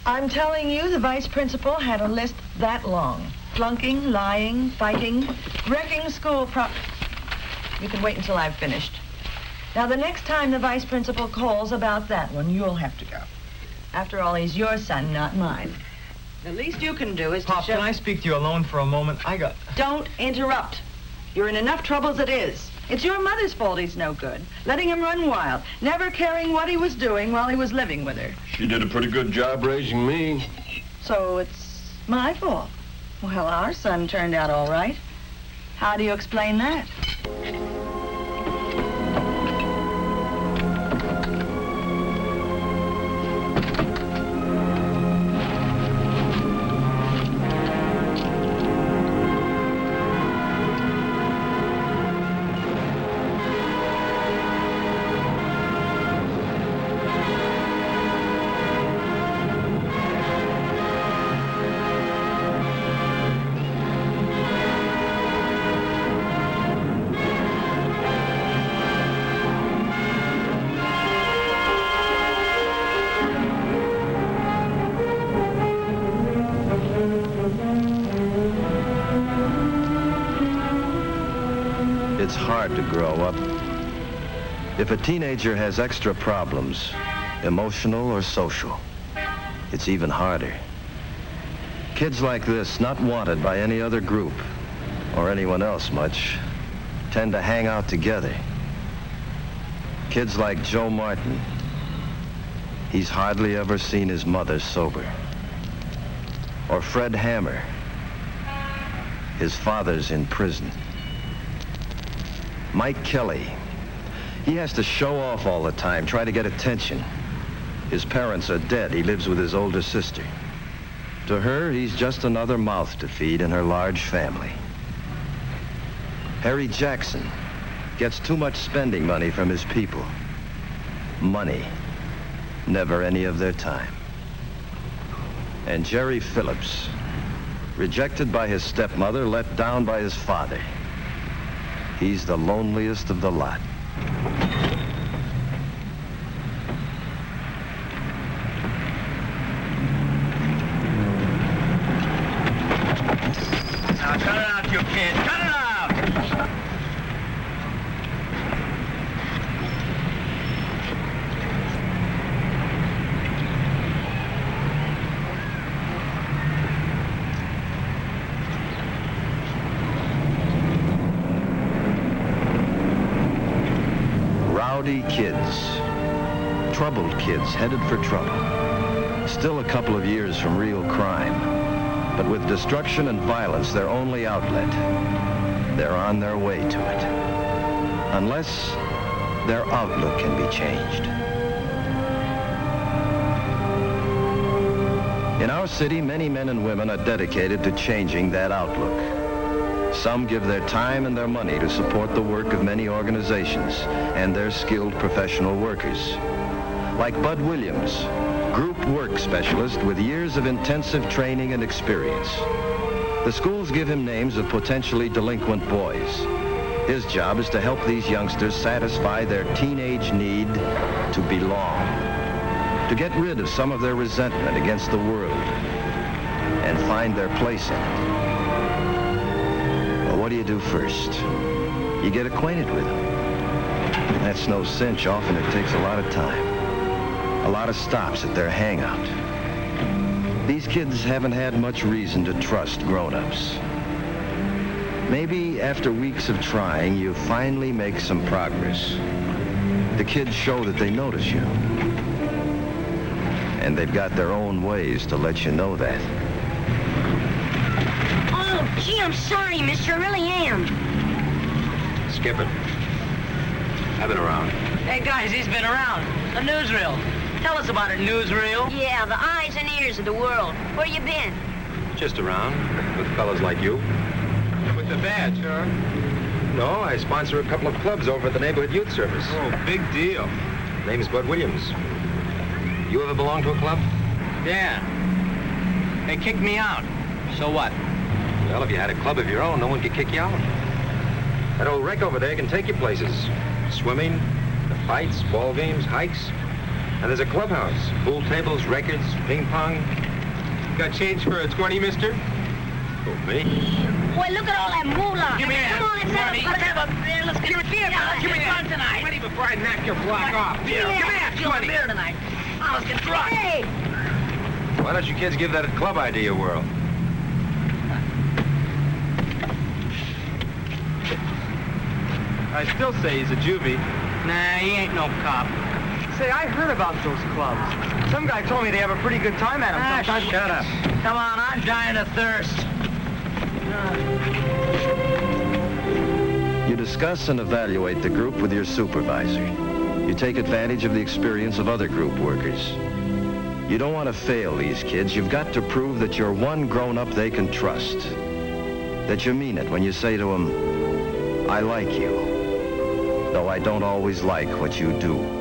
I'm telling you, the vice principal had a list that long. Flunking, lying, fighting, wrecking school You can wait until I've finished. Now, the next time the vice principal calls about that one, you'll have to go. After all, he's your son, not mine. The least you can do is Pop, to show... can I speak to you alone for a moment? Don't interrupt. You're in enough trouble as it is. It's your mother's fault he's no good. Letting him run wild, never caring what he was doing while he was living with her. She did a pretty good job raising me. So it's my fault. Well, our son turned out all right. How do you explain that? It's hard to grow up. If a teenager has extra problems, emotional or social, it's even harder. Kids like this, not wanted by any other group, or anyone else much, tend to hang out together. Kids like Joe Martin, he's hardly ever seen his mother sober. Or Fred Hammer, his father's in prison. Mike Kelly, he has to show off all the time, try to get attention. His parents are dead. He lives with his older sister. To her, he's just another mouth to feed in her large family. Harry Jackson gets too much spending money from his people. Money, never any of their time. And Jerry Phillips, rejected by his stepmother, let down by his father. He's the loneliest of the lot. Now, cut it out, you kid. Cut it out! Rowdy kids, troubled kids headed for trouble. Still a couple of years from real crime. But with destruction and violence their only outlet, they're on their way to it. Unless their outlook can be changed. In our city, many men and women are dedicated to changing that outlook. Some give their time and their money to support the work of many organizations and their skilled professional workers. Like Bud Williams, group work specialist with years of intensive training and experience. The schools give him names of potentially delinquent boys. His job is to help these youngsters satisfy their teenage need to belong, to get rid of some of their resentment against the world and find their place in it. Well, what do you do first? You get acquainted with them. That's no cinch. Often it takes a lot of time. A lot of stops at their hangout. These kids haven't had much reason to trust grown-ups. Maybe after weeks of trying, you finally make some progress. The kids show that they notice you. And they've got their own ways to let you know that. Oh, gee, I'm sorry, mister. I really am. Skip it. I've been around. Hey, guys, he's been around. A newsreel. Tell us about it, newsreel. Yeah, the eyes and ears of the world. Where you been? Just around, with fellas like you. With the badge, huh? No, I sponsor a couple of clubs over at the Neighborhood Youth Service. Oh, big deal. Name's Bud Williams. You ever belong to a club? Yeah. They kicked me out. So what? Well, if you had a club of your own, no one could kick you out. That old wreck over there can take you places. Swimming, the fights, ball games, hikes. And And there's a clubhouse. Pool tables, records, ping pong. Got change for a 20, mister? Oh, me? Boy, look at all that moolah. Give me that. Come on, let's have a Let's have a beer. Let's get a beer. Let's Give me get that. fun tonight. Ready before I knock your block off. Beer. Yeah. Give me that. Feel a beer tonight. Oh, let's get drunk. Hey, Why don't you kids give that club idea a whirl? I still say he's a juvie. Nah, he ain't no cop. Say, I heard about those clubs. Some guy told me they have a pretty good time at them Ah, sometimes. Shut up. Come on, I'm dying of thirst. You discuss and evaluate the group with your supervisor. You take advantage of the experience of other group workers. You don't want to fail these kids. You've got to prove that you're one grown-up they can trust. That you mean it when you say to them, I like you, though I don't always like what you do.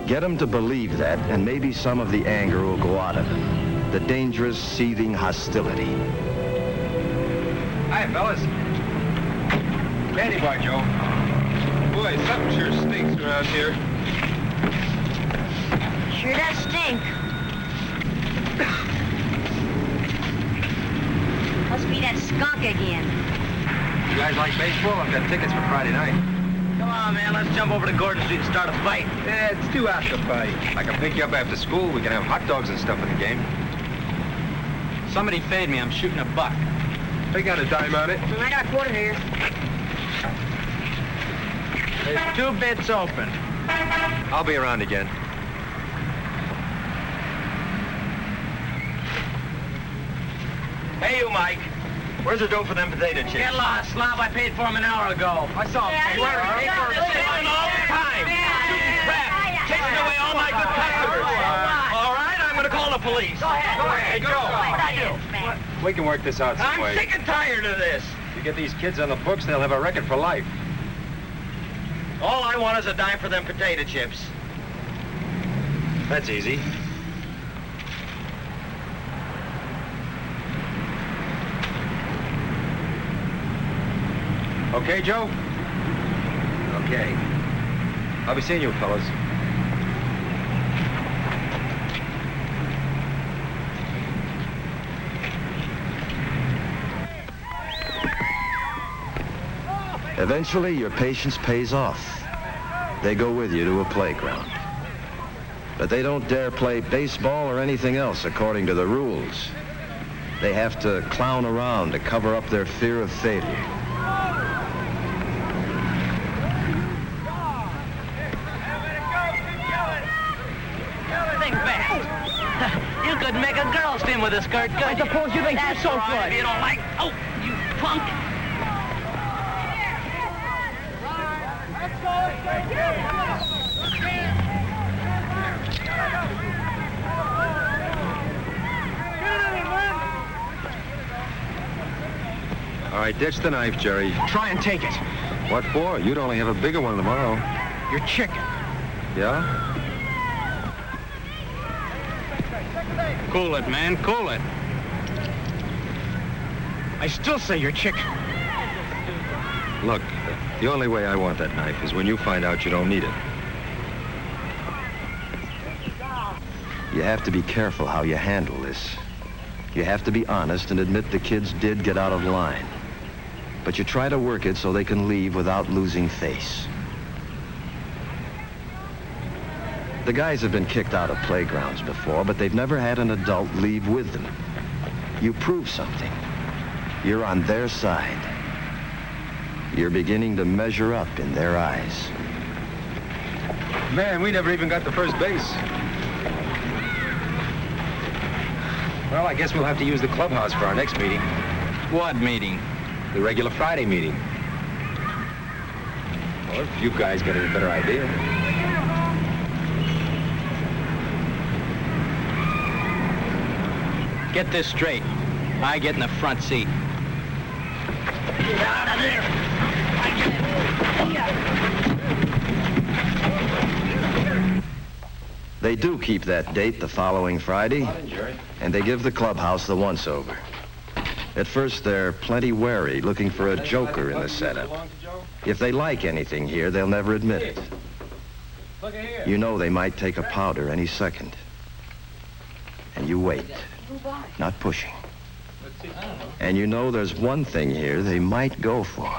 Get them to believe that, and maybe some of the anger will go out of them. The dangerous, seething hostility. Hi, fellas. Candy bar, Joe. Boy, something sure stinks around here. sure does stink. Must be that skunk again. You guys like baseball? I've got tickets for Friday night. Come on, man. Let's jump over to Gordon Street and start a fight. It's too hot to fight. I can pick you up after school. We can have hot dogs and stuff at the game. Somebody fade me. I'm shooting a buck. They got a dime on it. I got a quarter here. There's 2 bits open. I'll be around again. Hey, you, Mike. Where's the dough for them potato chips? Get lost, slob. I paid for him an hour ago. I saw him pay for it. Pay for it. This is all the time. Shooting crap. Chasing away all my good customers. All right, I'm going to call the police. Go ahead. Hey, Joe. Man. We can work this out some I'm way. sick and tired of this. You get these kids on the books, they'll have a record for life. All I want is a dime for them potato chips. That's easy. Okay, Joe? Okay. I'll be seeing you, fellas. Eventually, your patience pays off. They go with you to a playground. But they don't dare play baseball or anything else according to the rules. They have to clown around to cover up their fear of failure. Think fast. You could make a girl steam with a skirt, could I suppose you think you're so good. If you don't like... Oh, you punk. All right, ditch the knife, Jerry. Try and take it. What for? You'd only have a bigger one tomorrow. You're chicken. Yeah? Cool it, man. Cool it. I still say you're chicken. Look, the only way I want that knife is when you find out you don't need it. You have to be careful how you handle this. You have to be honest and admit the kids did get out of line. But you try to work it so they can leave without losing face. The guys have been kicked out of playgrounds before, but they've never had an adult leave with them. You prove something. You're on their side. You're beginning to measure up in their eyes. Man, we never even got to first base. Well, I guess we'll have to use the clubhouse for our next meeting. What meeting? The regular Friday meeting. Well, if you guys got any better idea. Get this straight. I get in the front seat. Get out of there! They do keep that date the following Friday, and they give the clubhouse the once-over. At first, they're plenty wary, looking for a joker in the setup. If they like anything here, they'll never admit it. You know they might take a powder any second. And you wait, not pushing. And you know there's one thing here they might go for.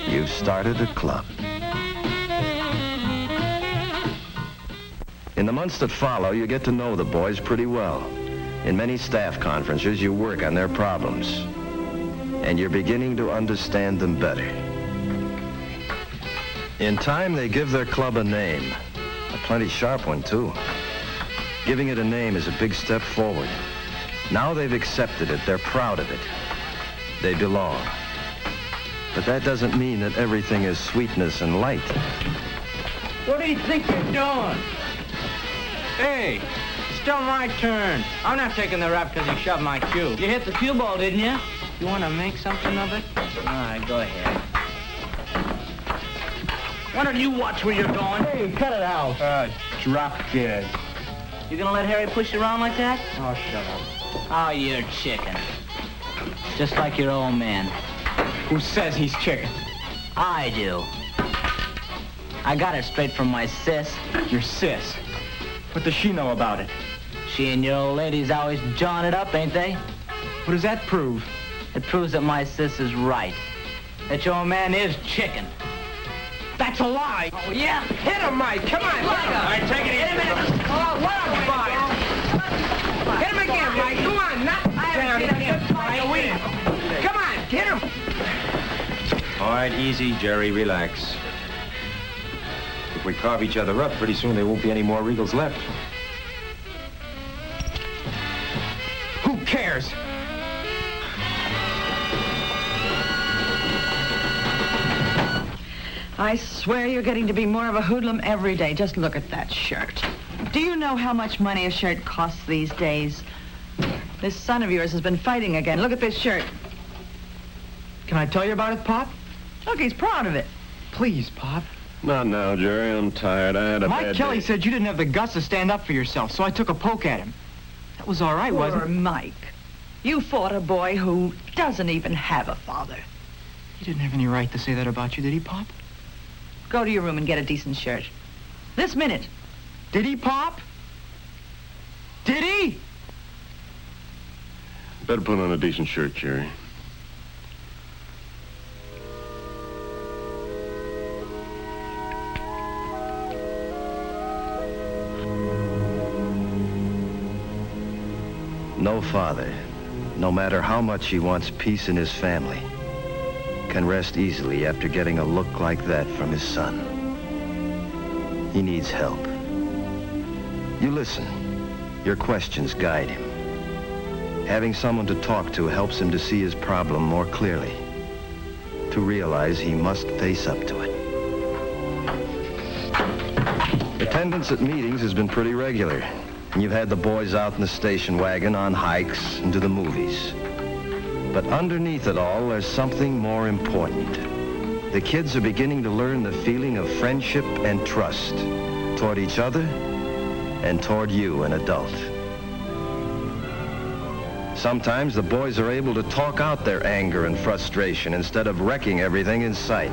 You've started a club. In the months that follow, you get to know the boys pretty well. In many staff conferences, you work on their problems. And you're beginning to understand them better. In time, they give their club a name. A plenty sharp one, too. Giving it a name is a big step forward. Now they've accepted it. They're proud of it. They belong. But that doesn't mean that everything is sweetness and light. What do you think you're doing? Hey, it's still my turn. I'm not taking the rap because you shoved my cue. You hit the cue ball, didn't you? You want to make something of it? All right, go ahead. Why don't you watch where you're going? Hey, cut it out. Drop dead. You gonna let Harry push you around like that? Oh, shut up. Oh, you're chicken. Just like your old man. Who says he's chicken? I do. I got it straight from my sis. Your sis. What does she know about it? She and your old lady's always jawing it up, ain't they? What does that prove? It proves that my sis is right. That your old man is chicken. That's a lie. Oh, yeah? Hit him, Mike. Come on, hit him. All right, take it easy. Oh, what a fight. Hit him again, Mike. Come on, knock him down. Come on, hit him. All right, easy, Jerry, relax. If we carve each other up, pretty soon there won't be any more Regals left. Who cares? I swear you're getting to be more of a hoodlum every day. Just look at that shirt. Do you know how much money a shirt costs these days? This son of yours has been fighting again. Look at this shirt. Can I tell you about it, Pop? Look, he's proud of it. Please, Pop. Not now, Jerry. I'm tired. I had a Mike bad Kelly day. said you didn't have the guts to stand up for yourself, so I took a poke at him. That was all right, wasn't Poor it? Mike. You fought a boy who doesn't even have a father. He didn't have any right to say that about you, did he, Pop? Go to your room and get a decent shirt. This minute. Did he, Pop? Did he? Better put on a decent shirt, Jerry. No father, no matter how much he wants peace in his family, can rest easily after getting a look like that from his son. He needs help. You listen. Your questions guide him. Having someone to talk to helps him to see his problem more clearly, to realize he must face up to it. Attendance at meetings has been pretty regular, and you've had the boys out in the station wagon on hikes and to the movies. But underneath it all, there's something more important. The kids are beginning to learn the feeling of friendship and trust toward each other and toward you, an adult. Sometimes the boys are able to talk out their anger and frustration instead of wrecking everything in sight.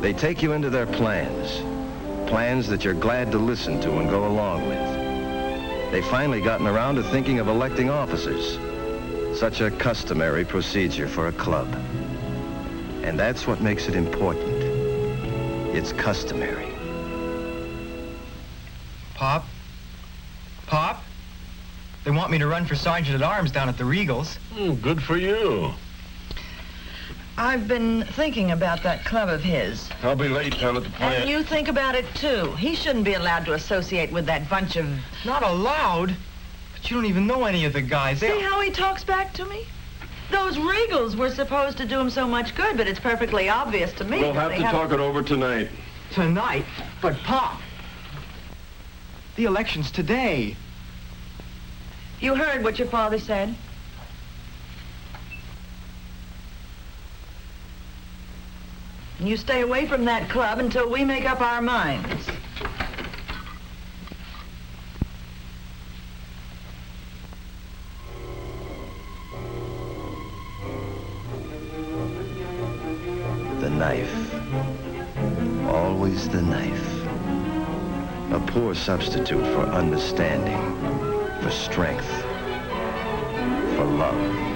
They take you into their plans that you're glad to listen to and go along with. They've finally gotten around to thinking of electing officers, such a customary procedure for a club. And that's what makes it important. It's customary. Pop? Pop? They want me to run for Sergeant-at-Arms down at the Regals. Good for you. I've been thinking about that club of his. I'll be late down at the plant. And you think about it, too. He shouldn't be allowed to associate with that bunch of... Not allowed? But you don't even know any of the guys. See how he talks back to me? Those Regals were supposed to do him so much good, but it's perfectly obvious to me We'll that have they to talk it over tonight. Tonight? But, Pop, the election's today. You heard what your father said? And you stay away from that club until we make up our minds. The knife. Always the knife. A poor substitute for understanding, for strength, for love.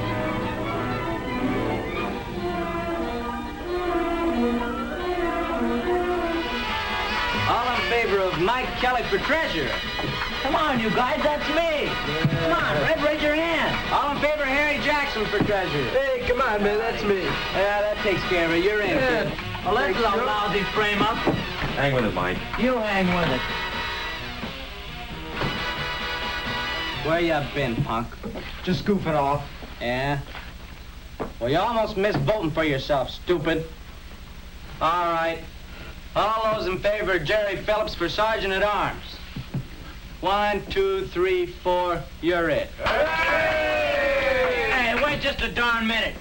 All in favor of Mike Kelly for treasurer. Come on, you guys, that's me. Come on, Red, raise your hand. All in favor of Harry Jackson for treasurer. Hey, come on, man, that's me. Yeah, that takes care of it. You're in. Yeah. Well, let's a lousy frame up. Hang with it, Mike. You hang with it. Where you been, punk? Just goofing off. Yeah? Well, you almost missed voting for yourself, stupid. All right. All those in favor of Jerry Phillips for sergeant at arms. 1, 2, 3, 4. You're it. Hey, wait just a darn minute.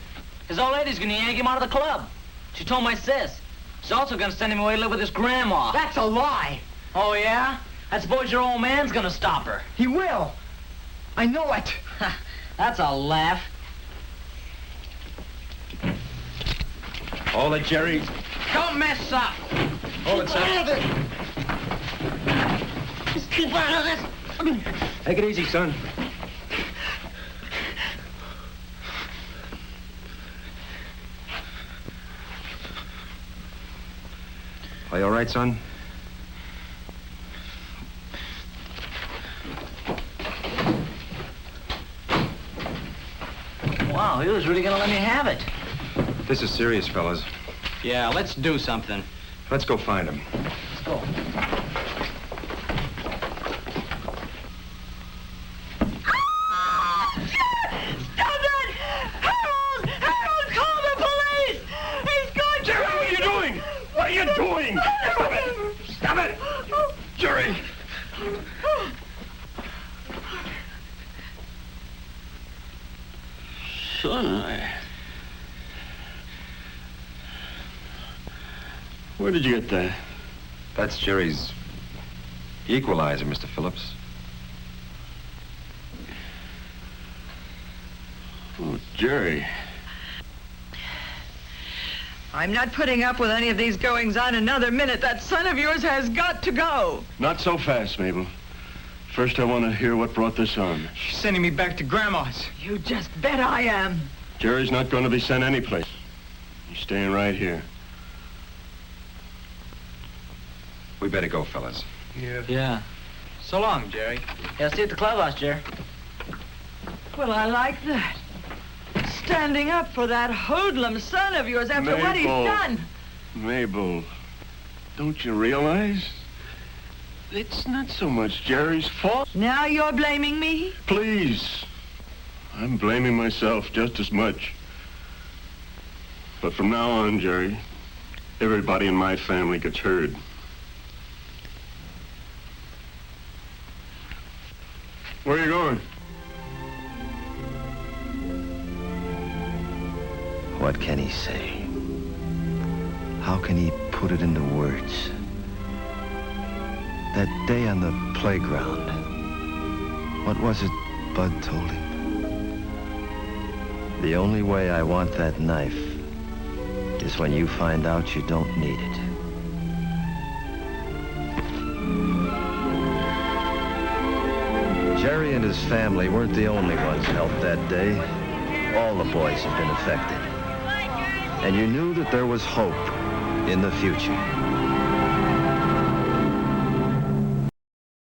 His old lady's gonna yank him out of the club. She told my sis. She's also gonna send him away to live with his grandma. That's a lie. Oh, yeah? I suppose your old man's gonna stop her. He will. I know it. That's a laugh. Hold it, Jerry. Don't mess up. Hold it, son. Just keep out of this. Take it easy, son. Are you all right, son? Wow, he was really gonna let me have it. This is serious, fellas. Yeah, let's do something. Let's go find him. Let's go. Stop it! Harold! Harold, call the police! He's going to... Jerry, what are you doing? What are you doing? Stop it! Stop it! Jerry! Son, where did you get that? That's Jerry's equalizer, Mr. Phillips. Oh, Jerry. I'm not putting up with any of these goings-on another minute. That son of yours has got to go. Not so fast, Mabel. First, I want to hear what brought this on. She's sending me back to Grandma's. You just bet I am. Jerry's not going to be sent anyplace. He's staying right here. We better go, fellas. Yeah. So long, Jerry. Yeah, see you at the clubhouse, Jerry. Well, I like that. Standing up for that hoodlum son of yours after what he's Mabel. done. Mabel, don't you realize? It's not so much Jerry's fault. Now you're blaming me? Please. I'm blaming myself just as much. But from now on, Jerry, everybody in my family gets heard. Where are you going? What can he say? How can he put it into words? That day on the playground, what was it Bud told him? The only way I want that knife is when you find out you don't need it. Jerry and his family weren't the only ones helped that day. All the boys had been affected. And you knew that there was hope in the future.